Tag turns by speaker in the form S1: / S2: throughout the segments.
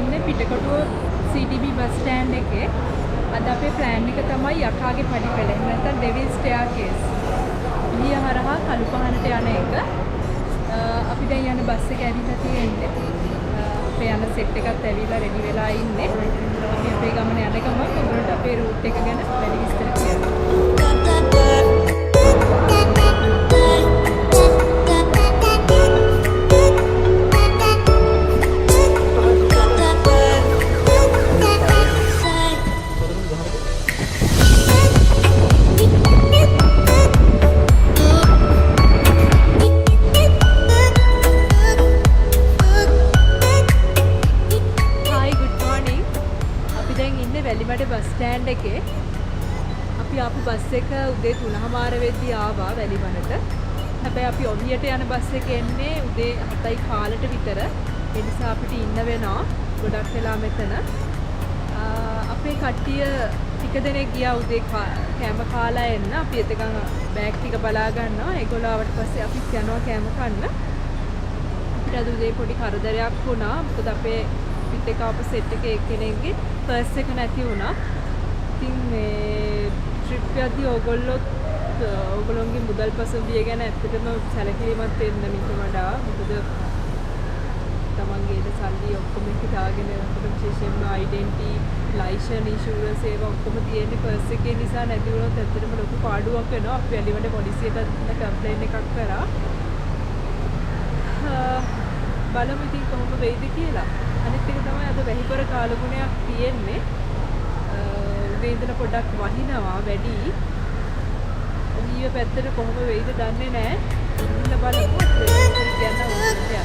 S1: ඉන්නේ Pitakotuwa CTB bus stand එකේ. අද අපේ ප්ලෑන් එක තමයි යකාගේ පඩිපෙළ. එහෙම නැත්නම් ඩෙවිල් ස්ටෙයාර්කේස්. ඉලිය හරහා කළුපහනට යන එක. අපි දැන් යන බස් එක ඇවිල්ලා තියෙන්නේ. අපේ යන සෙට් එකත් ඇවිල්ලා රෙඩි වෙලා ඉන්නේ. අපි අපේ ගමන යන ගමන් ඔයගොල්ලන්ට අපේ රූට් එක ගැන වැඩි විස්තර කියන්නම්. වැලිමඩ බස් ස්ටෑන්ඩ් එකේ අපි ආපු බස් එක උදේ 3:00 වෙද්දී ආවා වැලිමඩට. හැබැයි අපි ඔලියට යන බස් එක එන්නේ උදේ 7යි කාලට විතර. ඒ නිසා අපිට ඉන්න වෙනවා ගොඩක් වෙලා මෙතන. අපේ කට්ටිය ටික දෙනෙක් ගියා උදේ කෑම කාලා එන්න. අපි එතකන් බෑග් ටික බලා ගන්නවා. ඒගොල්ලෝ ආවට පස්සේ අපිත් යනවා කෑම කන්න. අපිට අද උදේ පොඩි කරදරයක් වුණා. මොකද අපේ පිට එක අප සෙට් එකේ එක්කෙනෙක්ගේ පර්ස් එක නැති වුණා. ඉතින් මේ ට්‍රිප් යද්දී ඕගොල්ලෝගේ මුදල් පසුම්බිය ගැන ඇත්තටම සැලකිලිමත් වෙන්න මිට වඩා. මොකද තමන්ගේ සල්ලි ඔක්කොම හිතාගෙන අපිට විශේෂයෙන්ම ඩෙන්ටි ලයිසන් ඉන්ෂුරන්ස් ඒවා ඔක්කොම තියෙන්නේ පර්ස් එකේ නිසා නැති වුණොත් ඇත්තටම ලොකු පාඩුවක් වෙනවා. අපි වැලිමඩ පොලිසියට කම්ප්ලේන් එකක් කරා. බලමු ඉතින් කොහොම වෙයිද කියලා. අනිත් එක තමයි අද වැහිපොර කාලගුණයක් තියෙන්නේ. උදේ ඉඳලා පොඩ්ඩක් වහිනවා වැඩි. ඔහිය පැත්තට කොහොම වෙයිද දන්නේ නැහැ. ඉන්න බලමු. ඒක කියන්න ඕනේ.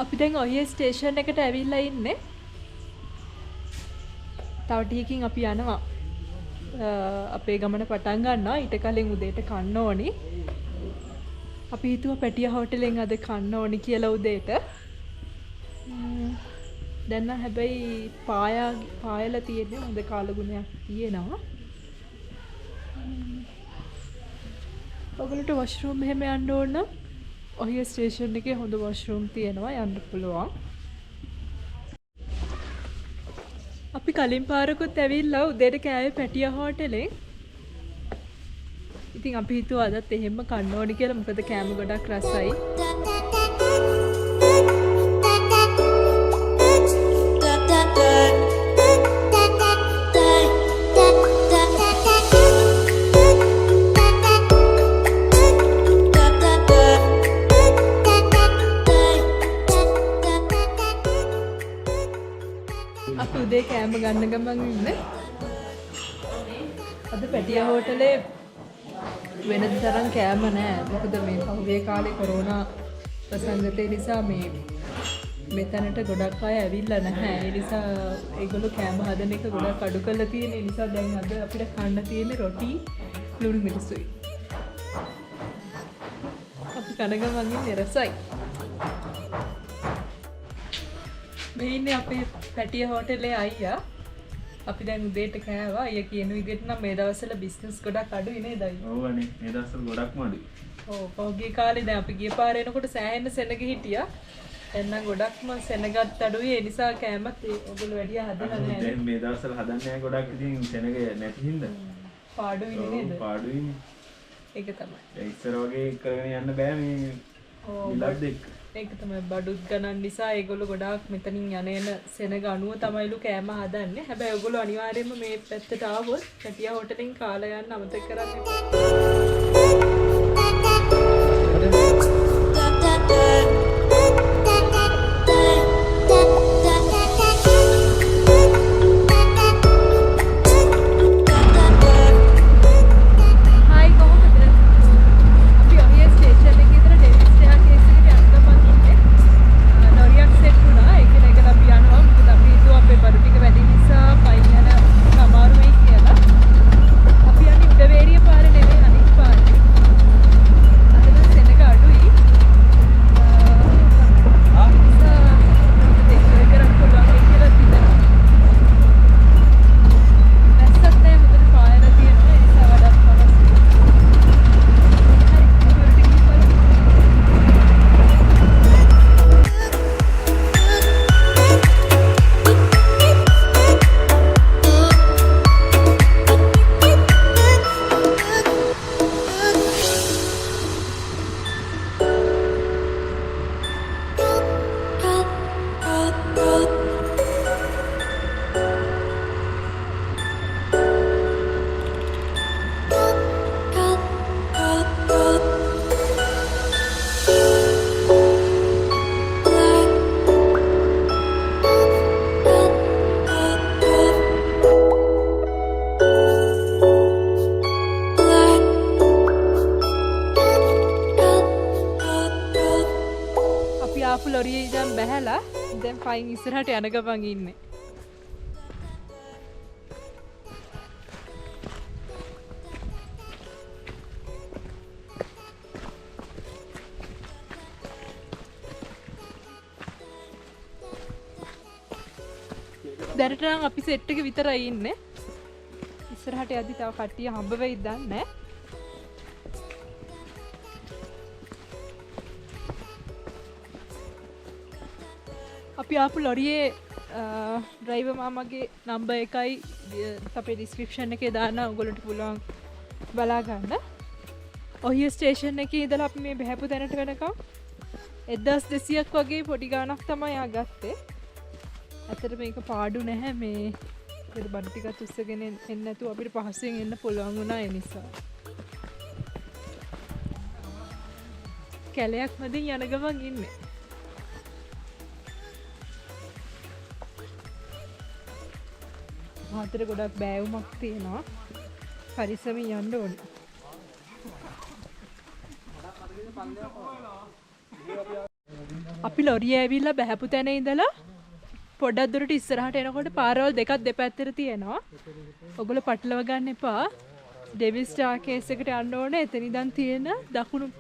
S1: අපි දැන් ඔහිය ස්ටේෂන් එකට ඇවිල්ලා ඉන්නේ. තව ටිකකින් අපි යනවා. අපේ ගමන පටන් ගන්නවා. ඊට කලින් උදේට කන්න ඕනි. අපි හිතුවා පැටියා හෝටලෙන් අද කන්න ඕනි කියලා උදේට. දැන් නම් හැබැයි පායලා තියෙන්නේ හොඳ කාලගුණයක් තියෙනවා. ඔයගොල්ලන්ට වොෂ්රූම් එහෙම යන්න ඕන නම් ඔහිය ස්ටේෂන් එකේ හොඳ වොෂ්රූම් තියෙනවා යන්න පුළුවන්. අපි කලින් පාරකුත් ඇවිල්ලා උදේට කෑවේ පැටියා හෝටලෙන්. ඉතින් අපි හිතුවා අදත් එහෙම කන්න ඕනි කියලා. මොකද කෑම ගොඩක් රසයි. උදේ කෑම ගන්න ගමන් ඉන්නේ. අද පැටියා හෝටලේ වෙනද තරම් කෑම නැහැ. මොකද මේ පහුගිය කාලේ කොරෝනා ප්‍රසංගතය නිසා මේ මෙතනට ගොඩක් අය ඇවිල්ලා නැහැ. ඒ නිසා ඒගොල්ලෝ කෑම හදන එක ගොඩක් අඩු කරලා තියෙන. ඒ නිසා දැන් අද අපිට කන්න තියෙන්නේ රොටි ලුණු මිරිසුයි. අපි කන ගමන් ඉන්නේ රසයි. මේ ඉන්නේ අපේ පැටියා හෝටලේ අයියා. අපි දැන් උදේට කෑවා. අයියා කියන විදිහට නම් මේ දවස්වල බිස්නස් ගොඩක් අඩුයි නේද අයියා?
S2: ඔව්වනේ. මේ දවස්වල ගොඩක්ම අඩුයි.
S1: ඔව්. පහුගිය කාලේ දැන් අපි ගිය පාර එනකොට සෑහෙන සෙනග හිටියා. දැන් නම් ගොඩක්ම සෙනගත් අඩුයි. ඒ නිසා කෑමත් ඔයගොල්ලෝ වැඩි හදලා නැහැ.
S2: දැන් මේ දවස්වල හදන්නේ නැහැ ගොඩක්. ඉතින් සෙනග නැති හින්දා.
S1: පාඩුයි නේද?
S2: පාඩුයිනේ.
S1: ඒක තමයි.
S2: දැන් ඉස්සර වගේ කරගෙන යන්න බෑ මේ මිලක් දෙක.
S1: ඒක තමයි බඩුත් ගණන් නිසා ඒගොල්ලෝ ගොඩාක් මෙතනින් යන සෙනග අනුව තමයිලු කෑම හදන්නේ. හැබැයි ඔයගොල්ලෝ අනිවාර්යයෙන්ම මේ පැත්තට ආවොත් පැටියා හෝටලෙන් කාලා යන්න අමතක කරන්න එපා.
S3: Hi, කොහොමද? අපි ඔහිය ස්ටේෂන් එකේ ඉඳලා ඩෙවිල් ස්ටෙයාර්කේස්
S1: ලොරියේ ඉඳන් බැහැලා දැන් පයින් ඉස්සරහට යන ගමන් ඉන්නේ. දැනට නම් අපි සෙට් එක විතරයි ඉන්නේ. ඉස්සරහට යද්දි තව කට්ටිය හම්බ වෙයිද දන්නේ නැහැ. අපි ආපු ලොරියේ ඩ්‍රයිවර් මාමගේ නම්බර් එකයි අපේ ඩිස්ක්‍රිප්ෂන් එකේ දාන්න ඔයගොල්ලන්ට පුළුවන් බලා ගන්න. ඔහිය ස්ටේෂන් එකේ ඉඳලා අපි මේ බහැපු තැනට වෙනකම් 1200ක් වගේ පොඩි ගාණක් තමයි ආ ගත්තේ. ඇත්තට මේක පාඩු නැහැ මේ ඒකට බඩු ටිකක් උස්සගෙන එන්න නැතුව අපිට පහසුවෙන් එන්න පුළුවන් වුණා ඒ නිසා. කැලයක් මැදින් යන ගමන් ඉන්නේ. මාතර ගොඩක් බෑවුමක් තියෙනවා. පරිස්සමින් යන්න ඕනේ. අපි ලොරිය ඇවිල්ලා බහැපු තැන ඉඳලා පොඩක් දුරට ඉස්සරහට එනකොට පාරවල් දෙකක් දෙපැත්තට තියෙනවා. ඔයගොල්ලෝ පටලව ගන්න එපා. ඩෙවිල් ස්ටාර් කේස් එකට යන්න ඕනේ. එතන ඉඳන් තියෙන දකුණු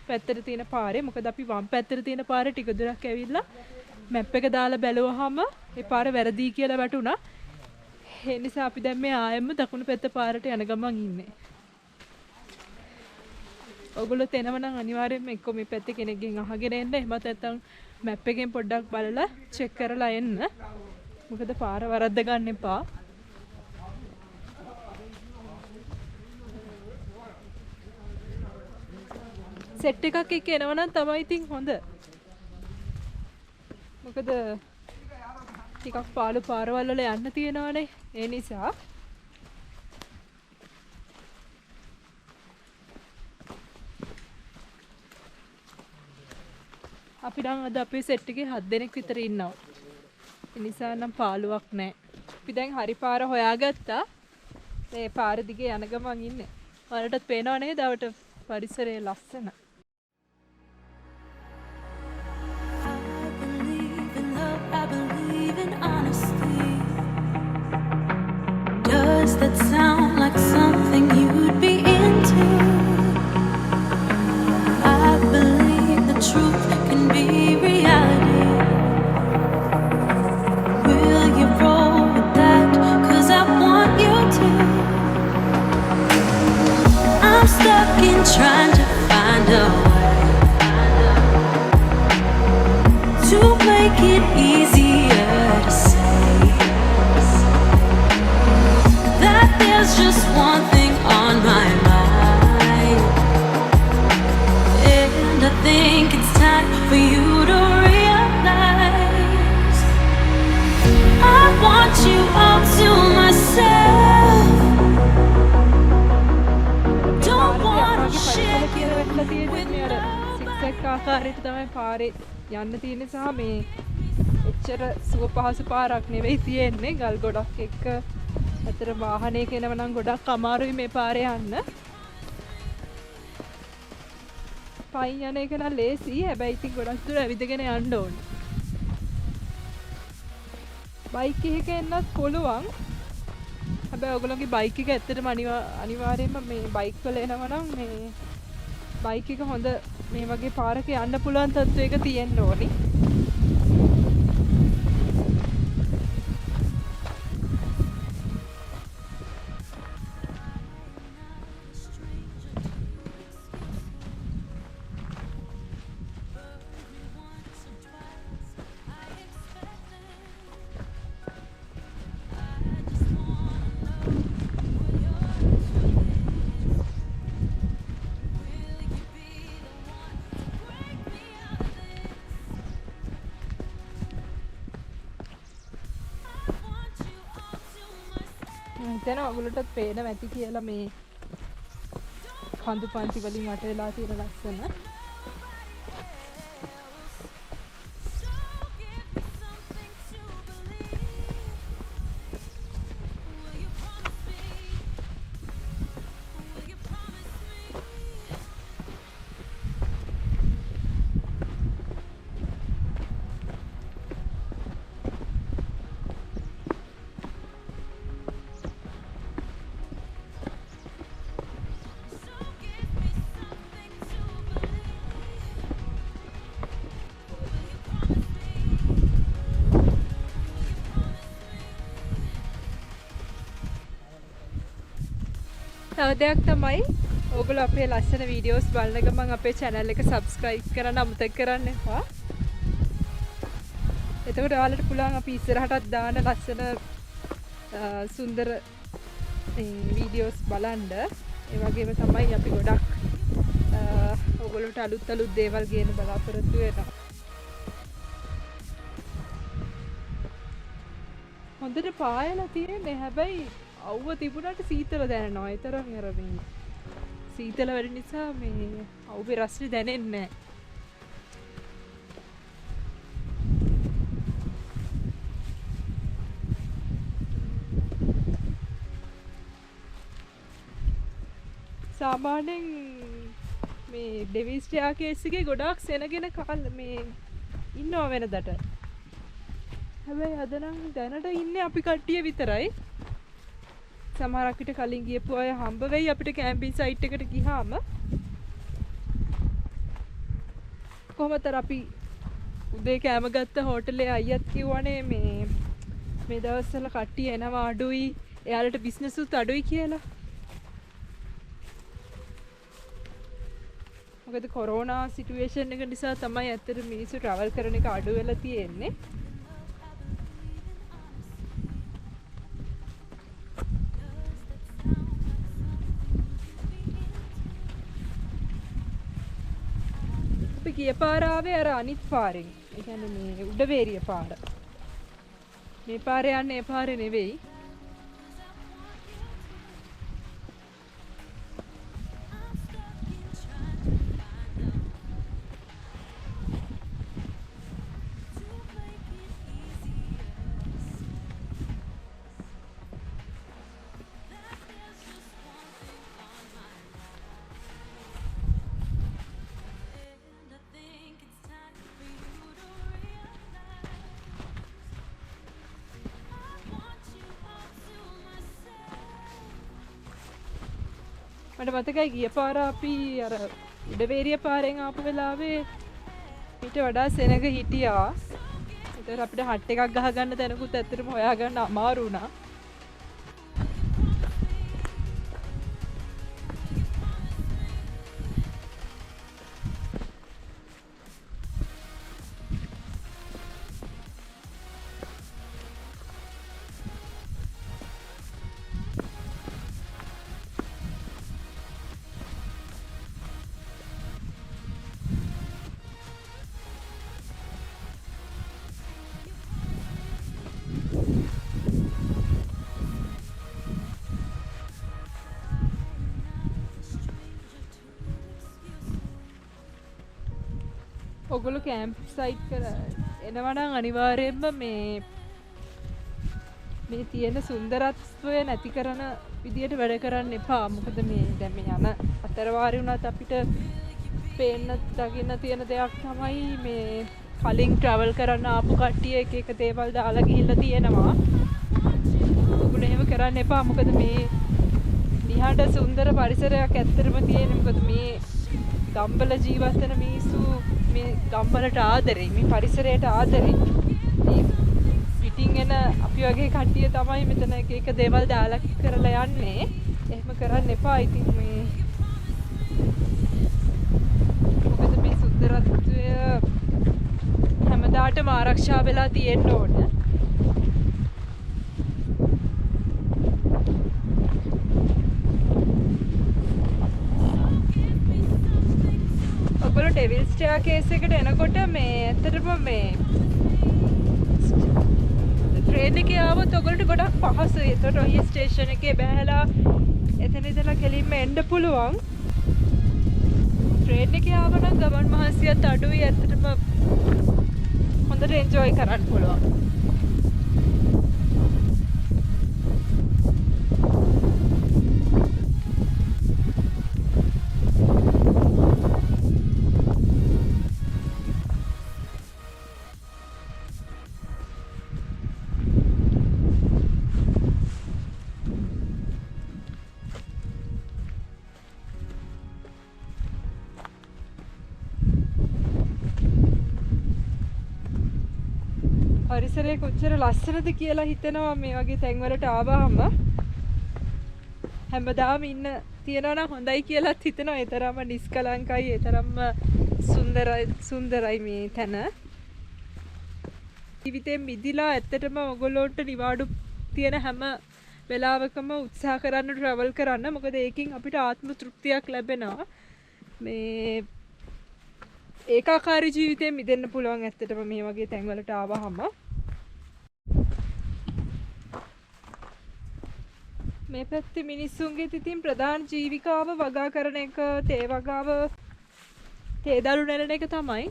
S1: පැත්තට තියෙන පාරේ. මොකද අපි වම් පැත්තට තියෙන පාරේ ටික දුරක් ඇවිල්ලා මැප් එක දාලා බැලුවාම ඒ පාර වැරදි කියලා වැටුණා. ඒ නිසා අපි දැන් මේ ආයෙම දකුණු පැත්ත පාරට යන ගමන් ඉන්නේ. ඔයගොල්ලෝ තේනව නම් අනිවාර්යයෙන්ම එක්ක මේ පැත්තේ කෙනෙක්ගෙන් අහගෙන එන්න. එහෙම නැත්නම් මැප් එකෙන් පොඩ්ඩක් බලලා චෙක් කරලා එන්න. මොකද පාර වරද්ද ගන්න එපා. සෙට් එකක් එක්ක එනවා නම් තමයි ඉතින් හොඳ. මොකද ටිකක් පාළු පාරවල් වල යන්න තියෙනවානේ. ඒ නිසා අපි නම් අද අපේ සෙට් එකේ 7 දෙනෙක් විතර ඉන්නවා. ඒ නිසා නම් පාළුවක් නැහැ. අපි දැන් හරි පාර හොයාගත්තා. මේ පාර දිගේ යන ගමන් ඉන්නේ. ඔයාලටත් පේනව නේද? අවට පරිසරය ලස්සන.
S3: Does that sound like something you'd be into? I believe the truth can be reality. Will you roll with that? 'Cause I want you to. I'm stuck in trying to find a way to make it easier to say that there's just one thing on my mind, and I think it's time for you to realize I want you all to myself. Don't wanna share you with
S1: zigzag ආකාරයට තමයි පාරේ යන්න තියෙන්නේ සහ මේ එච්චර සුව පහසු පාරක් නෙවෙයි තියෙන්නේ. ගල් ගොඩක් එක්ක අතර වාහනයක එනව නම් ගොඩක් අමාරුයි මේ පාරේ යන්න. පයින් යන එක නම් ලේසි. හැබැයි ඉතින් ගොඩක් දුර ඇවිදගෙන යන්න ඕනේ. බයික් එකක එන්නත් පුළුවන්. හැබැයි ඔයගොල්ලෝගේ බයික් එක ඇත්තටම අනිවාර්යයෙන්ම මේ බයික් වල එනවා නම් මේ බයික් එක හොඳ මේ වගේ පාරක යන්න පුළුවන් තත්ත්වයක තියෙන්න ඕනි. හිතන ඔයගොල්ලෝටත් පේනවා ඇති කියලා මේ කඳු පන්ති වලින් වට වෙලා තියෙන ලස්සන. තව දෙයක් තමයි ඔයගොල්ලෝ අපේ ලස්සන වීඩියෝස් බලන ගමන් අපේ channel එක subscribe කරන්න අමතක කරන්න එපා. එතකොට ඔයාලට පුළුවන් අපි ඉස්සරහටත් දාන ලස්සන සුන්දර වීඩියෝස් බලන්න. ඒ වගේම තමයි අපි ගොඩක් ඔයගොල්ලන්ට අලුත් දේවල් ගේන්න බලාපොරොත්තු වෙනවා. හොඳට පායලා තියෙන්නේ. හැබැයි අවුව තිබුණාට සීතල දැනෙනවා. ඒ තරම් අර මේ සීතල වැඩි නිසා මේ අවුවේ රස්නේ දැනෙන්නේ නැහැ. සාමාන්‍යයෙන් මේ ඩෙවිස් ස්ටෙයාර්කේස් එකේ ගොඩාක් සෙනගෙන කාල මේ ඉන්නවා වෙනදට. හැබැයි අද නම් දැනට ඉන්නේ අපි කට්ටිය විතරයි. සමහරක් විට කලින් ගියපු අය හම්බ වෙයි අපිට කැම්පින් සයිට් එකට ගියාම. කොහොමතර අපි උදේ කෑම ගත්ත හෝටලේ අයියත් කිව්වනේ මේ දවස්වල කට්ටිය එනවා අඩුයි. එයාලට බිස්නස් උත් අඩුයි කියලා. මොකද කොරෝනා සිටුේෂන් එක නිසා තමයි ඇත්තට මිනිස්සු ට්‍රැවල් කරන එක අඩු වෙලා තියෙන්නේ. අපි ගිය පාර ආවේ අර අනිත් පාරෙන්. ඒ කියන්නේ මේ උඩවේරිය පාර. මේ පාරේ යන්නේ ඒ පාරේ නෙවෙයි. මට මතකයි ගිය පාර අපි අර උඩවේරිය පාරෙන් ආපු වෙලාවේ ඊට වඩා සෙනග හිටියා. ඒතර අපිට හට් එකක් ගහගන්න තැනකුත් ඇත්තටම හොයාගන්න අමාරු වුණා. ඔගොල්ලෝ කැම්ප් සයිට් කර එනවා නම් අනිවාර්යයෙන්ම මේ තියෙන සුන්දරත්වය නැති කරන විදියට වැඩ කරන්න එපා. මොකද මේ දැන් මේ යන අතරවාරි වුණත් අපිට පේන්න දකින්න තියෙන දෙයක් තමයි මේ කලින් ට්‍රැවල් කරන්න ආපු කට්ටිය එක දේවල් දාලා ගිහිල්ලා තියෙනවා. ඔගොල්ලෝ එහෙම කරන්න එපා. මොකද මේ නිහඬ සුන්දර පරිසරයක් ඇත්තටම තියෙන. මොකද මේ ගම්වල ජීවත් වෙන මිනිස්සු මේ ගම්වලට ආදරේ, මේ පරිසරයට ආදරේ. මේ පිටින් එන අපි වගේ කට්ටිය තමයි මෙතන එක දේවල් දාලා කරලා යන්නේ. එහෙම කරන්න එපා. ඉතින් මේ මොකද මේ සුන්දරත්වය හැමදාටම ආරක්ෂා වෙලා තියෙන්න ඕන. ඔයගොල්ලෝ ඩෙවිල් ස්ටෙයාර්කේස් එකට එනකොට මේ ඇත්තටම මේ ට්‍රේන් එකේ ආවොත් ඔයගොල්ලන්ට ගොඩක් පහසුයි. ඒතකොට ඔය ස්ටේෂන් එකේ බෑලා එතන ඉඳලා කෙලින්ම එන්න පුළුවන්. ට්‍රේන් එකේ ආව නම් ගමන් මහන්සියත් අඩුයි. ඇත්තටම හොඳට එන්ජොයි කරන්න පුළුවන්. පරිසරය කොච්චර ලස්සනද කියලා හිතෙනවා මේ වගේ තැන්වලට ආවහම. හැමදාම ඉන්න තියනවා නම් හොඳයි කියලාත් හිතනවා. ඒ තරම්ම නිස්කලංකයි, ඒ තරම්ම සුන්දරයි මේ තැන. ජීවිතේ මිදිලා ඇත්තටම ඔයගොල්ලෝට නිවාඩු තියෙන හැම වෙලාවකම උත්සාහ කරන්න ට්‍රැවල් කරන්න. මොකද ඒකෙන් අපිට ආත්ම තෘප්තියක් ලැබෙනවා. මේ ඒකාකාරී ජීවිතයෙන් මිදෙන්න පුළුවන් ඇත්තටම මේ වගේ තැන්වලට ආවහම. මේ පැත්තේ මිනිස්සුන්ගේ තිතින් ප්‍රධාන ජීවිකාව වගා කරන එක, තේ වගාව, තේ දළු නෙලන එක තමයි.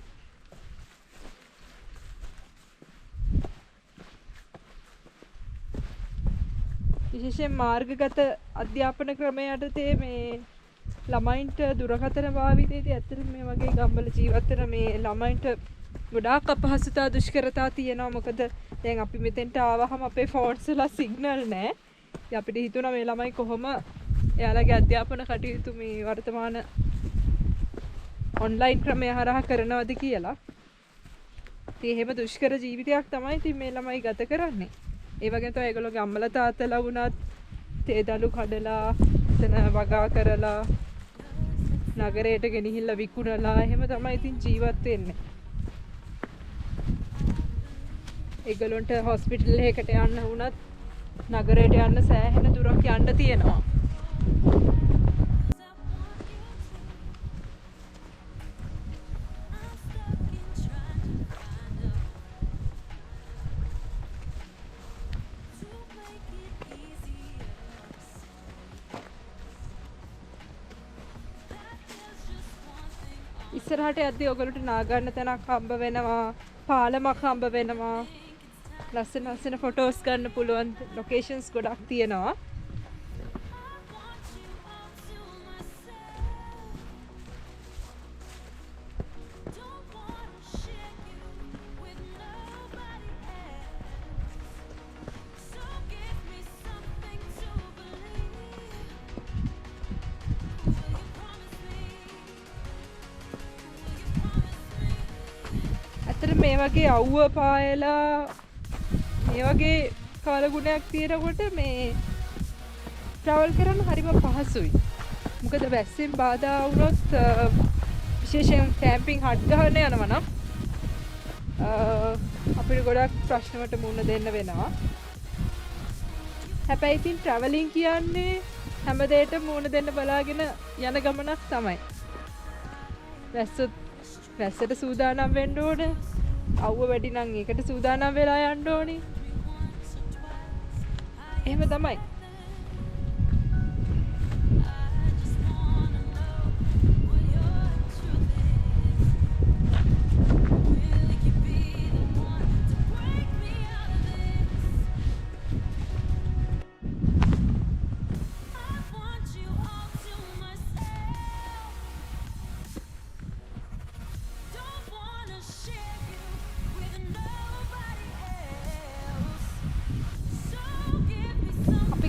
S1: විශේෂයෙන් මාර්ගගත අධ්‍යාපන ක්‍රමය යටතේ මේ ළමයින්ට දුරකථන භාවිතයේදී ඇත්තටම මේ වගේ ගම්වල ජීවත් වෙන මේ ළමයින්ට ගොඩාක් අපහසුතා දුෂ්කරතා තියෙනවා. මොකද දැන් අපි මෙතෙන්ට ආවහම අපේ ෆෝන්ස් වල සිග්නල් නැහැ. ඉතින් අපිට හිතුණා මේ ළමයි කොහොම එයාලගේ අධ්‍යාපන කටයුතු මේ වර්තමාන ඔන්ලයින් ක්‍රමය හරහා කරනවද කියලා. ඉතින් එහෙම දුෂ්කර ජීවිතයක් තමයි ඉතින් මේ ළමයි ගත කරන්නේ. ඒ වගේම තමයි ඒගොල්ලෝගේ අම්මලා තාත්තලා වුණත් තේ දළු කඩලා, එතන වගා කරලා, නගරයට ගෙනහිල්ලා විකුණලා එහෙම තමයි ඉතින් ජීවත් වෙන්නේ. ඒගොල්ලන්ට හොස්පිටල් එකකට යන්න වුණත් නගරයට යන්න සෑහෙන දුරක් යන්න තියෙනවා. ඉස්සරහට යද්දී ඔයගොල්ලන්ට නාගන්න තැනක් හම්බ වෙනවා, පාලමක් හම්බ වෙනවා, ලස්සන ලස්සන ෆොටෝස් ගන්න පුළුවන් ලොකේෂන්ස් ගොඩක් තියෙනවා. මේ වගේ අවුව පායලා මේ වගේ කාලගුණයක් තියෙනකොට මේ ට්‍රැවල් කරන්න හරිම පහසුයි. මොකද වැස්සෙන් බාධා වුණොත් විශේෂයෙන් කැම්පින් හට් ගන්න යනවා නම් අපිට ගොඩක් ප්‍රශ්න වලට මුහුණ දෙන්න වෙනවා. හැබැයි ඉතින් ට්‍රැවලින් කියන්නේ හැම දෙයකටම මුහුණ දෙන්න බලාගෙන යන ගමනක් තමයි. වැස්සට සූදානම් වෙන්න ඕනේ. අවුව වැඩි නම් ඒකට සූදානම් වෙලා යන්න ඕනේ. එහෙම තමයි.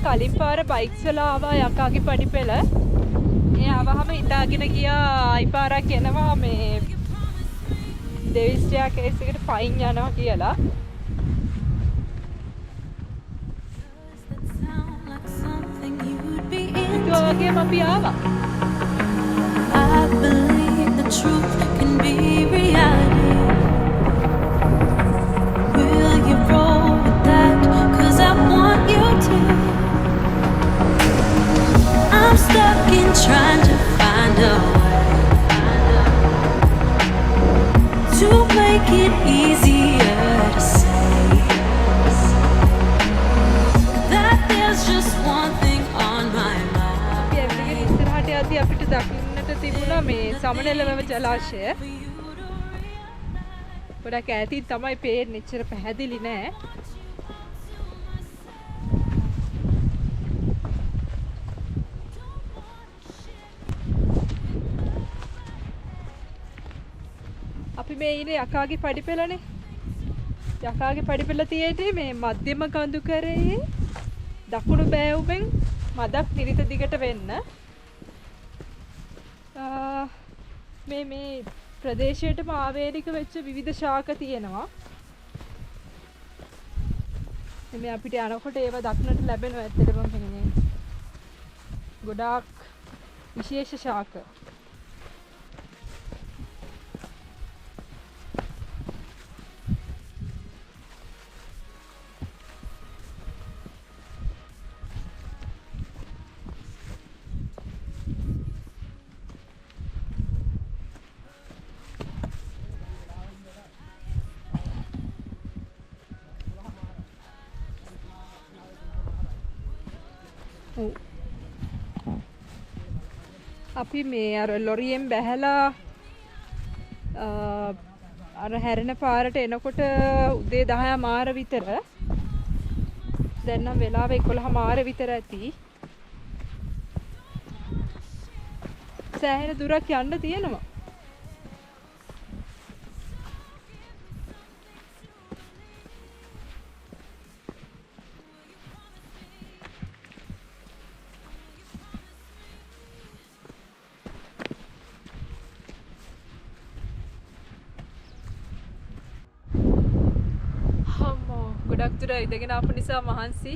S1: කලින් පාර බයික්ස් වල ආවා යකාගේ පඩිපෙළ. ඒ ආවහම හිතාගෙන ගියා ආයි පාරක් එනවා මේ දෙවිස්ටයා කේස් එකට ෆයින් යනවා කියලා. ඒ වගේම අපි ආවා.
S3: I believe the truth can be reality. Will you roll with that? 'Cause I want you to. I'm stuck in trying to find a way to make it easier to say that there's just one thing on my mind.
S1: අපි එවලගෙන ඉස්සරහට යද්දී අපිට දකින්නට තිබුණා මේ සමනලවම ජලාශය. ගොඩක් ඈතින් තමයි පේන්නේ, එච්චර පැහැදිලි නෑ. අපි මේ ඉන්නේ යකාගේ පඩිපෙළනේ. යකාගේ පඩිපෙළ තියෙන්නේ මේ මධ්‍යම කඳුකරයේ දකුණු බෑවුමෙන් මදක් නිරිත දිගට වෙන්න. මේ ප්‍රදේශයටම ආවේනික වෙච්ච විවිධ ශාක තියෙනවා. මේ අපිට යනකොට ඒව දක්නට ලැබෙනවා ඇත්තටම මේ. ගොඩාක් විශේෂ ශාක. අපි මේ අර ලොරියෙන් බැහැලා අර හැරෙන පාරට එනකොට උදේ 10 මාර විතර. දැන් නම් වෙලාව 11 මාර විතර ඇති. සෑහෙන දුරක් යන්න තියෙනවා. ගොඩක් දුර ඉඳගෙන ආපු නිසා මහන්සි.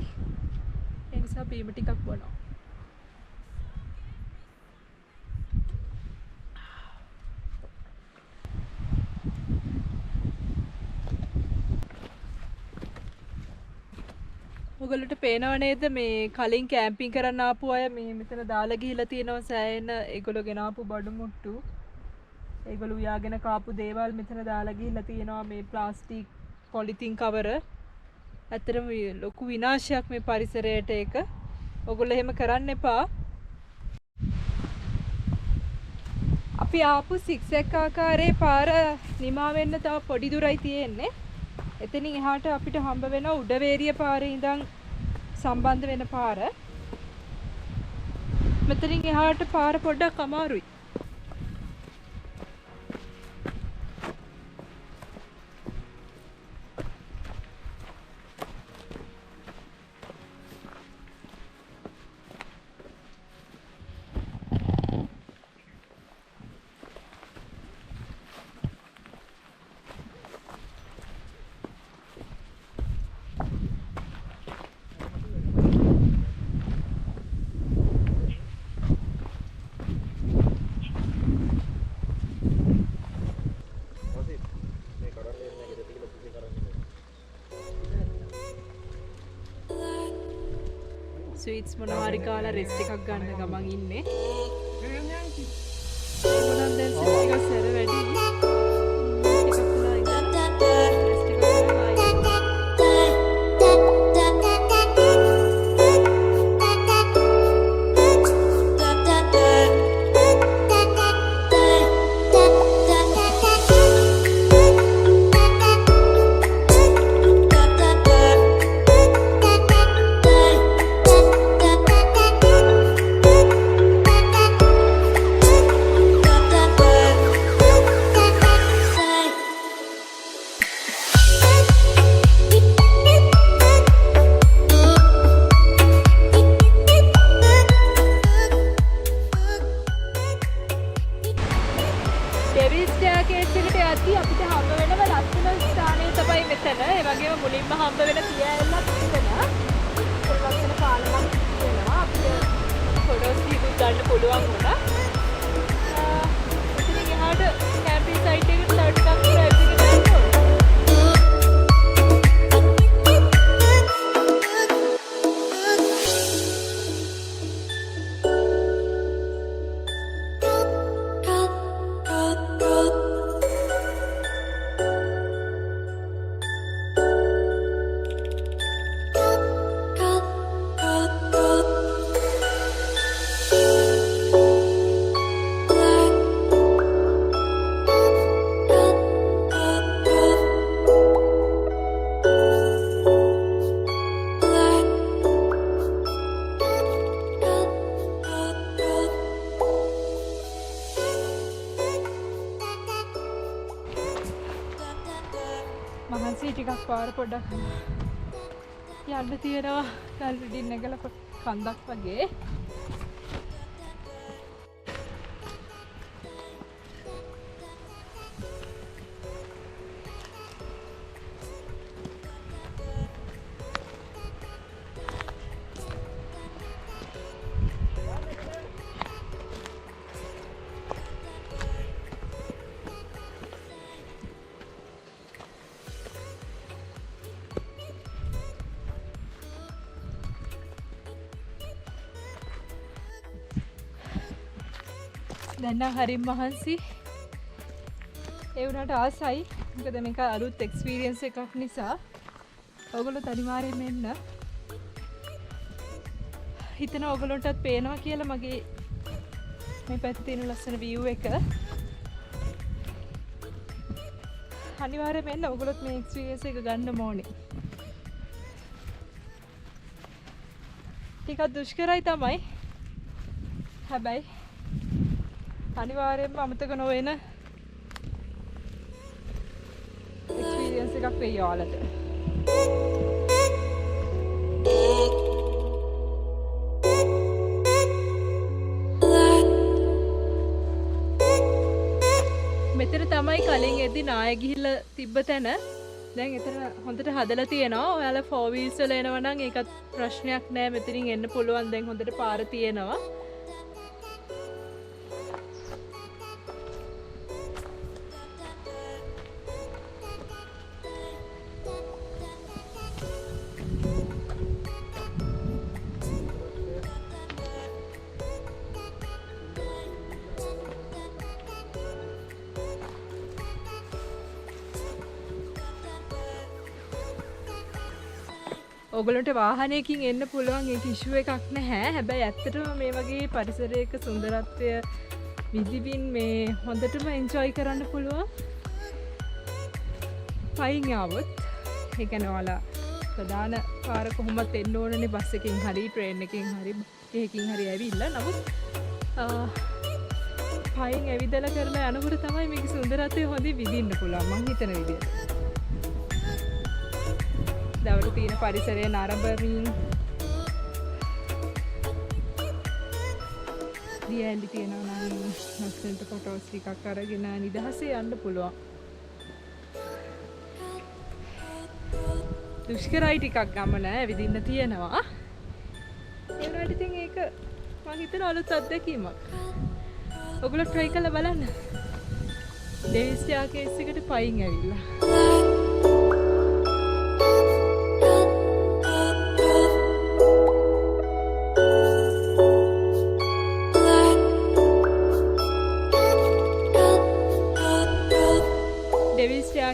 S1: ඒ නිසා බීම ටිකක් බොනවා. ඔයගොල්ලන්ට පේනව නේද මේ කලින් කැම්පින් කරන්න ආපු අය මේ මෙතන දාලා ගිහිලා තියෙනවා සෑහෙන ඒගොල්ලෝ ගෙන ආපු බඩු මුට්ටු. ඒගොල්ලෝ උයාගෙන කාපු දේවල් මෙතන දාලා ගිහිලා තියෙනවා මේ ප්ලාස්ටික් පොලිතින් කවර. ඇත්තටම ලොකු විනාශයක් මේ පරිසරයට ඒක. ඔයගොල්ලෝ එහෙම කරන්න එපා. අපි ආපු සික්සැක් ආකාරයේ පාර නිමා වෙන්න තව පොඩි දුරයි තියෙන්නේ. එතනින් එහාට අපිට හම්බ වෙන උඩවේරිය පාරේ ඉඳන් සම්බන්ධ වෙන පාර. මෙතනින් එහාට පාර පොඩ්ඩක් අමාරුයි. ස්වීට්ස් මොනවාරි කාලා රෙස්ට් එකක් ගන්න ගමන් ඉන්නේ. මොනවාද දැන් සෙට් එක සැර වැඩි. ටිකක් වෙලා ඉඳන් රෙස්ට් එක කරලා ආයෙ මහන්සි ටිකක් පාර පොඩ්ඩක් යන්න තියෙනවා. දැන් රිඩින් නැගලා කන්දක් වගේ. දැන් නම් හරිම මහන්සි. ඒ වුණාට ආසයි. මොකද මේක අලුත් එක්ස්පීරියන්ස් එකක් නිසා. ඔයගොල්ලෝ අනිවාර්යයෙන්ම එන්න. හිතන ඔයගොල්ලන්ටත් පේනවා කියලා මගේ මේ පැත්තේ තියෙන ලස්සන view එක. අනිවාර්යයෙන්ම එන්න ඔයගොල්ලොත් මේ එක්ස්පීරියන්ස් එක ගන්න ඕනේ. ටිකක් දුෂ්කරයි තමයි. හැබැයි අනිවාර්යයෙන්ම අමතක නොවන එක්ස්පීරියන්ස් එකක් වෙයි ඔයාලට. මෙතන තමයි කලින් එද්දි නාය ගිහිල්ලා තිබ්බ තැන. දැන් එතන හොඳට හදලා තියෙනවා. ඔයාලා 4 wheels වල එනවා නම් ඒකත් ප්‍රශ්නයක් නෑ. මෙතනින් එන්න පුළුවන්. දැන් හොඳට පාර තියෙනවා. ඔගලන්ට වාහනයකින් එන්න පුළුවන් ඒක ඉෂුව එකක් නැහැ. හැබැයි ඇත්තටම මේ වගේ පරිසරයක සුන්දරත්වය විඳින්න මේ හොඳටම එන්ජොයි කරන්න පුළුවන්. පයින් ආවොත් ඒ කියන්නේ ඔයාලා ප්‍රධාන පාර කොහොමත් එන්න ඕනනේ බස් එකකින් හරි ට්‍රේන් එකකින් හරි එකකින් හරි ඇවිල්ලා. නමුත් පයින් ඇවිදලා කරලා යනකොට තමයි මේකේ සුන්දරත්වය හොඳින් විඳින්න පුළුවන් මං හිතන විදිහට. දවල්ට තියෙන පරිසරය නරඹමින් දියැලි තියෙනවා නම් ලස්සනට ෆොටෝස් ටිකක් අරගෙන නිදහසේ යන්න පුළුවන්. දුෂ්කරයි ටිකක් ගමන ඇවිදින්න තියෙනවා. ඒ වුණාට ඉතින් ඒක මම හිතන අලුත් අත්දැකීමක්. ඔයගොල්ලෝ try කරලා බලන්න. ඩේවිස් යාකේස් එකට පයින් ඇවිල්ලා.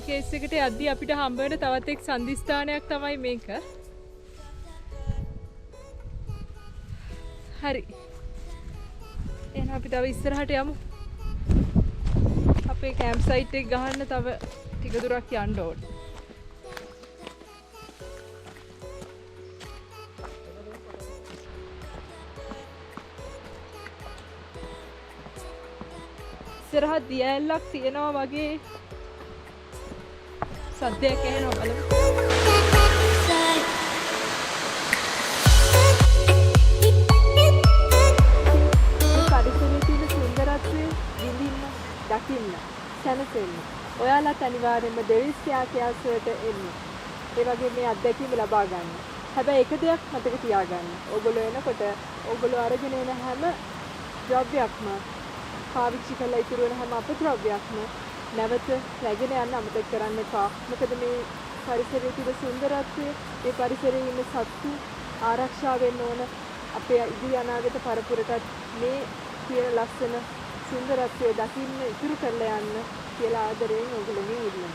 S1: කේස් එකට යද්දී අපිට හම්බ වෙන තවත් එක් සන්දිස්ථානයක් තමයි මේක. හරි. එහෙනම් අපි තව ඉස්සරහට යමු. අපේ කැම්ප් සයිට් එක ගහන්න තව ටික දුරක් යන්න ඕනේ. ඉස්සරහ දියැලක් තියෙනවා වගේ සද්දයක් ඇහෙනවා බලමු. පරිසරයේ තියෙන සුන්දරත්වය විඳින්න, දකින්න, සැනසෙන්න. ඔයාලත් අනිවාර්යයෙන්ම ඩේවිස් යාකේස් වලට එන්න. ඒ වගේ මේ අත්දැකීම ලබා ගන්න. හැබැයි එක දෙයක් මතක තියාගන්න. ඕගොල්ලෝ එනකොට ඕගොල්ලෝ අරගෙන එන හැම ද්‍රව්‍යයක්ම පාවිච්චි කරලා ඉතුරු වෙන හැම අපද්‍රව්‍යයක්ම නැවත රැගෙන යන්න අමතක කරන්න එපා. මොකද මේ පරිසරයේ තියෙන සුන්දරත්වය, මේ පරිසරයේ ඉන්න සත්තු ආරක්ෂා වෙන්න ඕන. අපේ ඉදිරි අනාගත පරපුරටත් මේ තියෙන ලස්සන සුන්දරත්වය දකින්න ඉතුරු කරලා යන්න කියලා ආදරයෙන් ඔයගොල්ලෝ ඉල්ලනවා.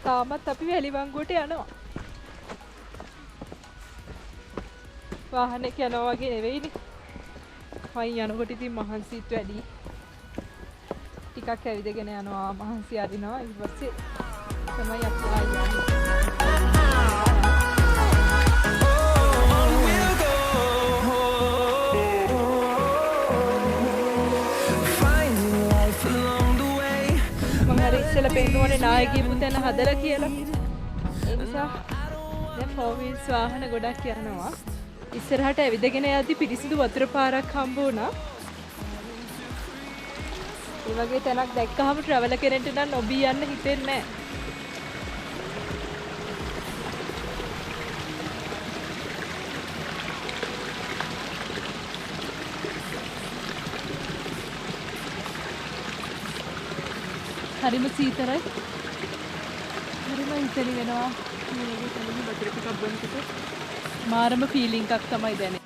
S1: තාමත් අපි වැලිවංගුවට යනවා. වාහනයක යනවා වගේ නෙවෙයිනේ. පයින් යනකොට ඉතින් මහන්සිත් වැඩි. ටිකක් ඇවිදගෙන යනවා මහන්සි අරිනවා. ඊට පස්සේ තමයි අපි ආයෙත් මම හරි ඉස්සෙල්ලා පෙන්නුවනේ නාය ගිහපු තැන හදලා කියලා. ඒ නිසා දැන් 4 wheels වාහන ගොඩක් යනවා. ඉස්සරහට ඇවිදගෙන යද්දි පිරිසිදු වතුර පාරක් හම්බ වුණා. ඒ වගේ තැනක් දැක්කහම ට්‍රැවල් කෙනෙක්ට නම් නොබී යන්න හිතෙන්නේ නැහැ. හරිම සීතලයි. හරිම හිතෙලි වෙනවා. මේ වගේ තැනක වතුර ටිකක් බොනකොට මාරම ෆීලිං එකක් තමයි දැනෙන්නේ.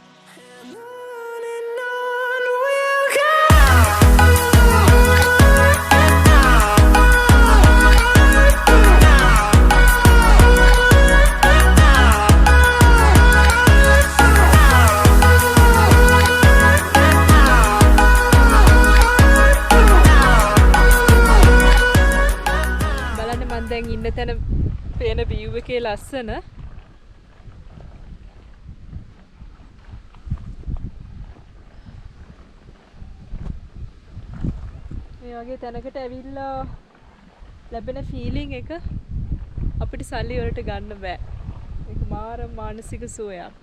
S1: තැන පේන view එකේ ලස්සන. මේ වගේ තැනකට ඇවිල්ලා ලැබෙන ෆීලිං එක අපිට සල්ලි වලට ගන්න බෑ. ඒක මාර මානසික සුවයක්.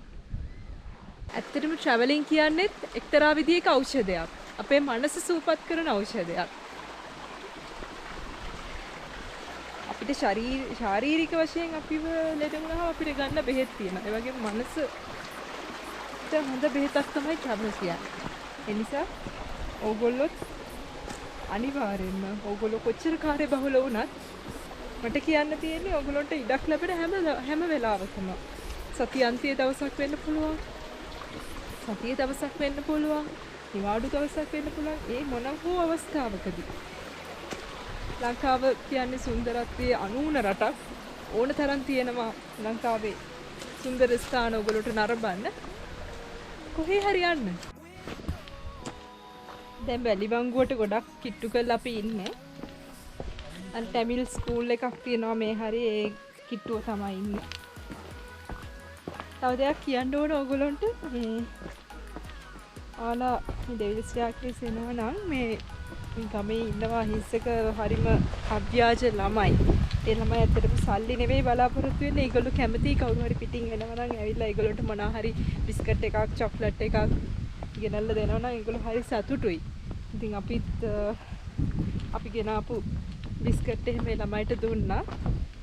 S1: ඇත්තටම ට්‍රැවලින් කියන්නේත් එක්තරා විදිහක ඖෂධයක්. අපේ මනස සූපත් කරන ඖෂධයක්. අපිට ශාරීරික වශයෙන් අපිව ලෙඩ වුණාම අපිට ගන්න බෙහෙත් තියෙනවා. ඒ වගේම මනසට හොඳ බෙහෙතක් තමයි ට්‍රැවල් කියන්නේ. ඒ නිසා ඕගොල්ලොත් අනිවාර්යෙන්ම ඕගොල්ලෝ කොච්චර කාර්ය බහුල වුණත් මට කියන්න තියෙන්නේ ඕගොල්ලන්ට ඉඩක් ලැබෙන හැම වෙලාවකම සතියන්තියේ දවසක් වෙන්න පුළුවන්. සතියේ දවසක් වෙන්න පුළුවන්. නිවාඩු දවසක් වෙන්න පුළුවන්. ඒ මොන හෝ අවස්ථාවකදී ලංකාව කියන්නේ සුන්දරත්වයේ අනූන රටක්. ඕන තරම් තියෙනවා ලංකාවේ සුන්දර ස්ථාන ඔයගොල්ලෝට නරඹන්න. කොහේ හරි යන්න. දැන් වැලිවංගුවට ගොඩක් කිට්ටු කරලා අපි ඉන්නේ. අර ටැමිල් ස්කූල් එකක් තියෙනවා මේ හරි ඒ කිට්ටුව තමයි ඉන්නේ. තව දෙයක් කියන්න ඕන ඔයගොල්ලන්ට මේ ආලා මේ ඩේවිස් යාක්ලිස් එනවා නම් මේ ගමේ ඉන්නවා හිස්සක හරිම අභ්‍යාජ ළමයි. ඒ ළමයි ඇත්තටම සල්ලි නෙවෙයි බලාපොරොත්තු වෙන්නේ. ඒගොල්ලෝ කැමති කවුරු හරි පිටින් එනවා නම් ඇවිල්ලා ඒගොල්ලන්ට මොනවා හරි බිස්කට් එකක් චොක්ලට් එකක් ගෙනල්ලා දෙනවා නම් ඒගොල්ලෝ හරි සතුටුයි. ඉතින් අපි ගෙනාපු බිස්කට් එහෙම ළමයිට දුන්නා.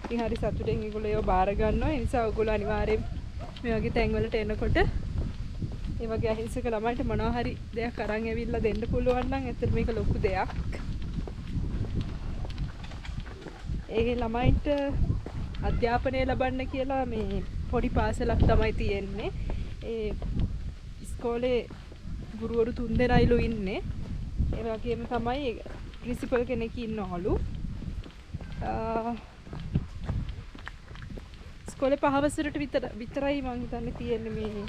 S1: ඉතින් හරි සතුටෙන් ඒගොල්ලෝ ඒව බාර ගන්නවා. ඒ නිසා ඔයගොල්ලෝ අනිවාර්යෙන් මේ වගේ තැන්වලට එනකොට ඒ වගේ අහිංසක ළමයිට මොනවා හරි දෙයක් අරන් ඇවිල්ලා දෙන්න පුළුවන් නම් ඇත්තට මේක ලොකු දෙයක්. ඒ ළමයින්ට අධ්‍යාපනය ලබන්න කියලා මේ පොඩි පාසලක් තමයි තියෙන්නේ. ඒ ඉස්කෝලේ ගුරුවරු 3 දෙනයිලු ඉන්නේ. ඒ වගේම තමයි ප්‍රින්සිපල් කෙනෙක් ඉන්නවලු. ඉස්කෝලේ 5 වසරට විතරයි මම හිතන්නේ තියෙන්නේ මේ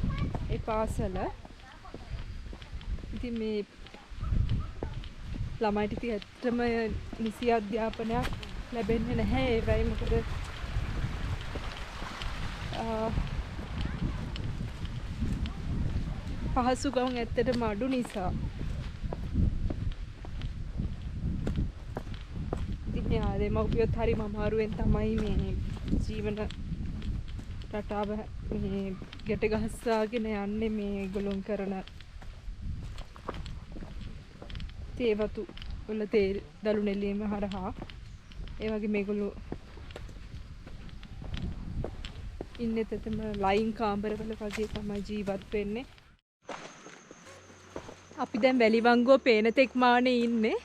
S1: ඒ පාසල. ඉතින් මේ ළමයිට ඉතින් ඇත්තම නිසි අධ්‍යාපනයක් ලැබෙන්නේ නැහැ. ඒ වෙයි මොකද පහසුකම් ඇත්තටම අඩු නිසා. ඉතින් මේ දෙමව්පියොත් හරිම අමාරුවෙන් තමයි මේ ජීවන රටාව මේ ගැට ගහස්සාගෙන යන්නේ මේ ඒගොල්ලොන් කරන තේවතු වල තේ දළු නෙලීම හරහා. ඒ වගේ මේගොල්ලෝ ඉන්නේ තෙතම ලයින් කාමරවල වගේ තමයි ජීවත් වෙන්නේ. අපි දැන් වැලිවංගුව පේන තෙක් මානේ ඉන්නේ.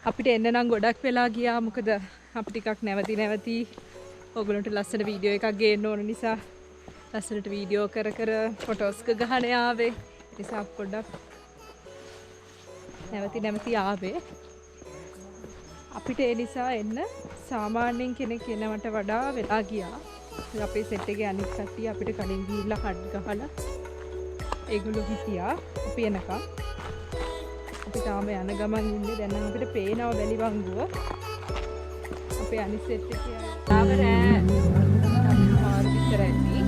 S1: අපිට එන්න නම් ගොඩක් වෙලා ගියා. මොකද අපි ටිකක් නැවති ඔයගොල්ලන්ට ලස්සන වීඩියෝ එකක් ගේන්න ඕන නිසා ලස්සනට වීඩියෝ කර ෆොටෝස් ගහන ආවේ. නිසා පොඩ්ඩක් නැවති ආවේ. අපිට ඒ නිසා එන්න සාමාන්‍යයෙන් කෙනෙක් එනවට වඩා වෙලා ගියා. අපේ සෙට් එකේ අනිත් කට්ටිය අපිට කලින් ගිහිල්ලා හඩ් ගහලා ඒගොල්ලෝ හිටියා අපි එනකම්. අපි තාම යන ගමන් ඉන්නේ. දැන් නම් අපිට පේනවා වැලිවංගුව. අපේ අනිත් සෙට් එකේ ආවරෑ. ආර විතරයි.